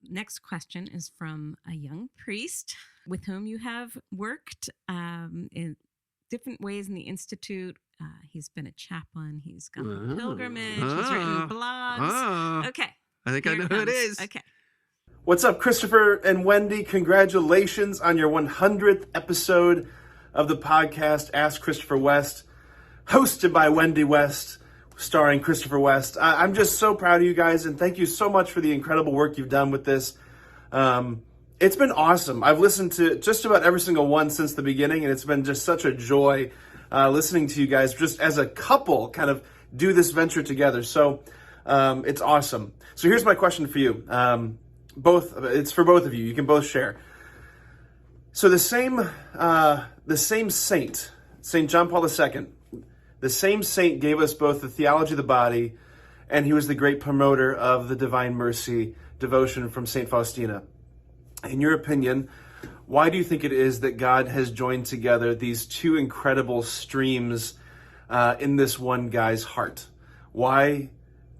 next question is from a young priest with whom you have worked in different ways in the Institute. He's been a chaplain. He's gone on pilgrimage. He's written blogs. Okay. I think I know who it is. Okay. What's up, Christopher and Wendy? Congratulations on your 100th episode of the podcast, Ask Christopher West, hosted by Wendy West, starring Christopher West. I'm just so proud of you guys, and thank you so much for the incredible work you've done with this. It's been awesome. I've listened to just about every single one since the beginning, and it's been just such a joy listening to you guys just as a couple kind of do this venture together. So it's awesome. So here's my question for you. It's for both of you. You can both share. So the same saint, St. John Paul II, the same saint gave us both the Theology of the Body, and he was the great promoter of the Divine Mercy devotion from St. Faustina. In your opinion, why do you think it is that God has joined together these two incredible streams in this one guy's heart? Why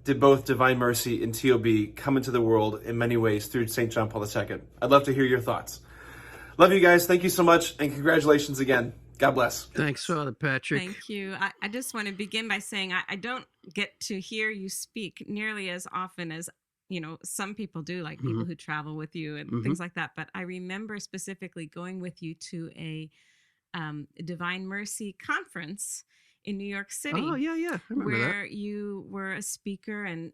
did both Divine Mercy and TOB come into the world in many ways through St. John Paul II? I'd love to hear your thoughts. Love you guys. Thank you so much, and congratulations again. God bless. Thanks, Father Patrick. Thank you. I just want to begin by saying I don't get to hear you speak nearly as often as some people do, like people who travel with you and things like that. But I remember specifically going with you to a Divine Mercy conference in New York City. Oh, yeah. I remember where you were a speaker and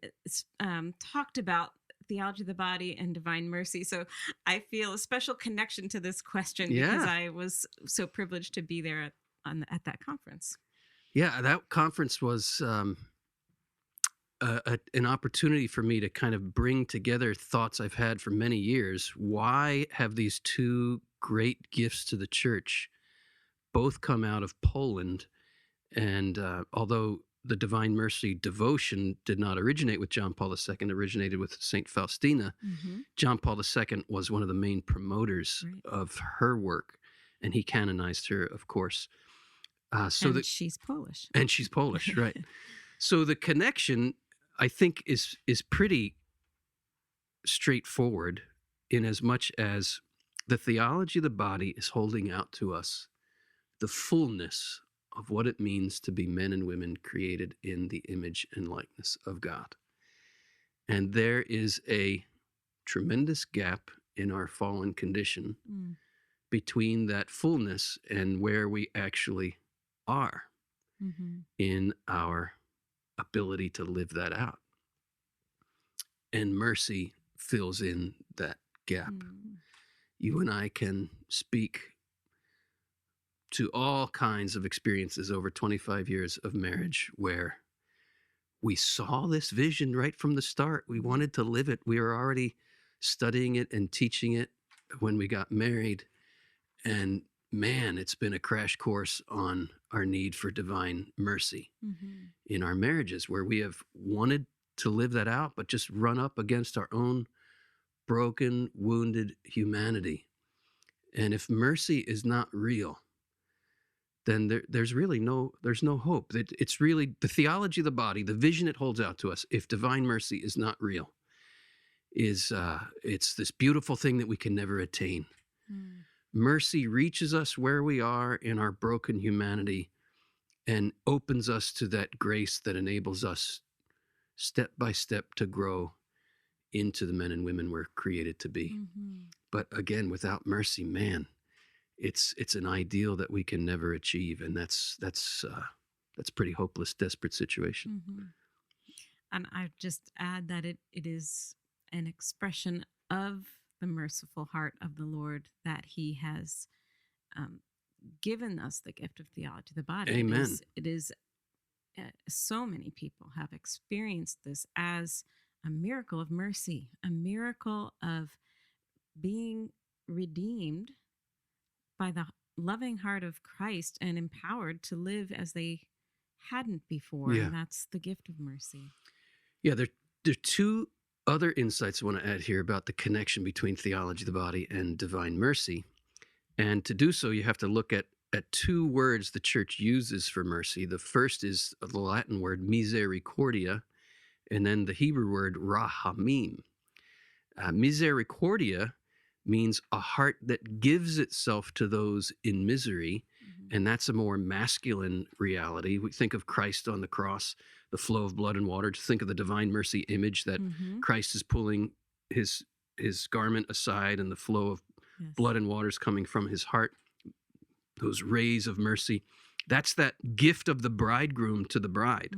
talked about Theology of the Body and Divine Mercy. So I feel a special connection to this question because I was so privileged to be there at that conference. Yeah, that conference was an opportunity for me to kind of bring together thoughts I've had for many years. Why have these two great gifts to the church both come out of Poland? And although the Divine Mercy devotion did not originate with John Paul II, originated with St. Faustina, John Paul II was one of the main promoters of her work, and he canonized her, of course. She's Polish. And she's Polish, right. So the connection, I think, is pretty straightforward in as much as the Theology of the Body is holding out to us the fullness of what it means to be men and women created in the image and likeness of God. And there is a tremendous gap in our fallen condition between that fullness and where we actually are in our ability to live that out. And mercy fills in that gap. You and I can speak to all kinds of experiences over 25 years of marriage where we saw this vision right from the start. We wanted to live it. We were already studying it and teaching it when we got married. And man, it's been a crash course on our need for divine mercy in our marriages, where we have wanted to live that out, but just run up against our own broken, wounded humanity. And if mercy is not real, then there's no hope. It's really the Theology of the Body, the vision it holds out to us, if divine mercy is not real, it's this beautiful thing that we can never attain. Mercy reaches us where we are in our broken humanity and opens us to that grace that enables us step by step to grow into the men and women we're created to be. But again, without mercy, man, it's an ideal that we can never achieve, and that's pretty hopeless, desperate situation. And I just add that it is an expression of the merciful heart of the Lord that He has given us the gift of Theology of the Body. Amen. It is so many people have experienced this as a miracle of mercy, a miracle of being redeemed by the loving heart of Christ and empowered to live as they hadn't before. And that's the gift of mercy. Yeah, there are two other insights I want to add here about the connection between Theology of the Body and divine mercy. And to do so, you have to look at two words the church uses for mercy. The first is the Latin word misericordia, and then the Hebrew word rahamim. Misericordia means a heart that gives itself to those in misery, and that's a more masculine reality. We think of Christ on the cross, the flow of blood and water. To think of the divine mercy image that Christ is pulling his garment aside, and the flow of blood and waters coming from his heart, those rays of mercy. That's that gift of the bridegroom to the bride.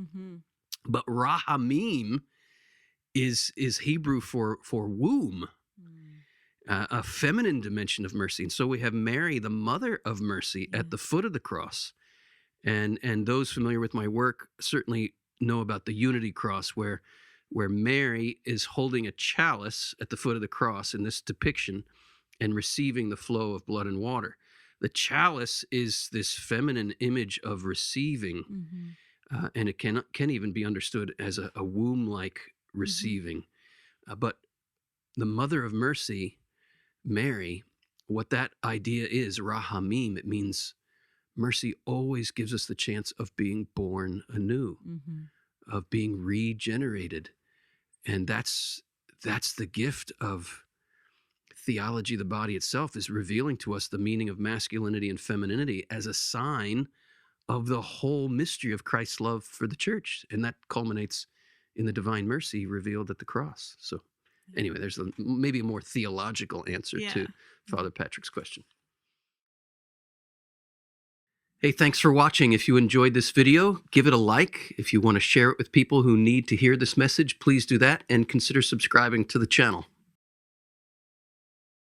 But rahamim is Hebrew for womb, a feminine dimension of mercy. And so we have Mary, the mother of mercy, at the foot of the cross. And those familiar with my work certainly know about the Unity Cross, where Mary is holding a chalice at the foot of the cross in this depiction and receiving the flow of blood and water. The chalice is this feminine image of receiving, and it can even be understood as a womb-like receiving. But the mother of mercy, Mary, what that idea is, rahamim, it means mercy always gives us the chance of being born anew, of being regenerated. And that's the gift of theology. The body itself is revealing to us the meaning of masculinity and femininity as a sign of the whole mystery of Christ's love for the church. And that culminates in the divine mercy revealed at the cross. So anyway, there's maybe a more theological answer to Father Patrick's question. Hey, thanks for watching. If you enjoyed this video, give it a like. If you want to share it with people who need to hear this message, please do that, and consider subscribing to the channel.